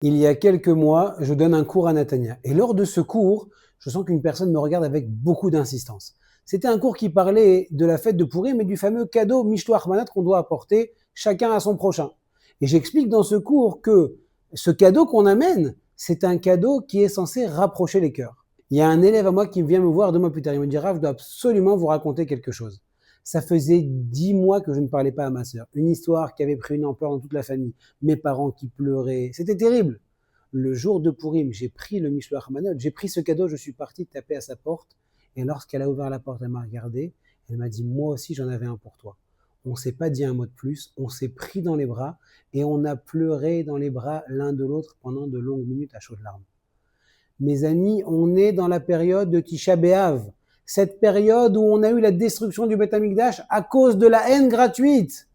Il y a quelques mois, je donne un cours à Natania. Et lors de ce cours, je sens qu'une personne me regarde avec beaucoup d'insistance. C'était un cours qui parlait de la fête de Pourim et du fameux cadeau Mishloach Manat qu'on doit apporter chacun à son prochain. Et j'explique dans ce cours que ce cadeau qu'on amène, c'est un cadeau qui est censé rapprocher les cœurs. Il y a un élève à moi qui vient me voir 2 mois plus tard. Il me dit: Rav, je dois absolument vous raconter quelque chose. Ça faisait 10 mois que je ne parlais pas à ma sœur. Une histoire qui avait pris une ampleur dans toute la famille. Mes parents qui pleuraient. C'était terrible. Le jour de Pourim, j'ai pris le Mishloach Manot, j'ai pris ce cadeau, je suis parti taper à sa porte. Et lorsqu'elle a ouvert la porte, elle m'a regardé. Elle m'a dit: moi aussi, j'en avais un pour toi. On ne s'est pas dit un mot de plus. On s'est pris dans les bras et on a pleuré dans les bras l'un de l'autre pendant de longues minutes à chaudes larmes. Mes amis, on est dans la période de Tisha B'Av, cette période où on a eu la destruction du Beth Amikdash à cause de la haine gratuite.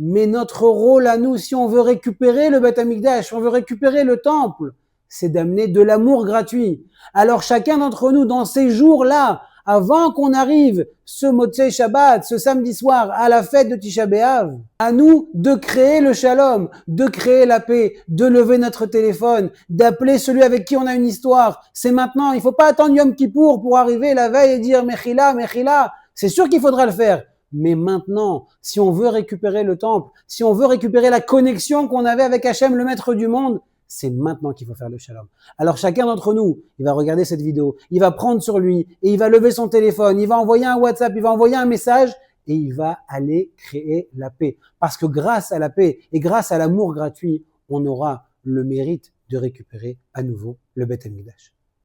Mais notre rôle à nous, si on veut récupérer le Beth Amikdash, si on veut récupérer le temple, c'est d'amener de l'amour gratuit. Alors chacun d'entre nous, dans ces jours-là, avant qu'on arrive ce Motzei Shabbat, ce samedi soir, à la fête de Tisha B'Av, à nous de créer le shalom, de créer la paix, de lever notre téléphone, d'appeler celui avec qui on a une histoire. C'est maintenant, il ne faut pas attendre Yom Kippour pour arriver la veille et dire Mechila, Mechila. C'est sûr qu'il faudra le faire. Mais maintenant, si on veut récupérer le temple, si on veut récupérer la connexion qu'on avait avec Hachem, le maître du monde, c'est maintenant qu'il faut faire le shalom. Alors chacun d'entre nous, il va regarder cette vidéo, il va prendre sur lui et il va lever son téléphone, il va envoyer un WhatsApp, il va envoyer un message et il va aller créer la paix. Parce que grâce à la paix et grâce à l'amour gratuit, on aura le mérite de récupérer à nouveau le Beth Amikdash.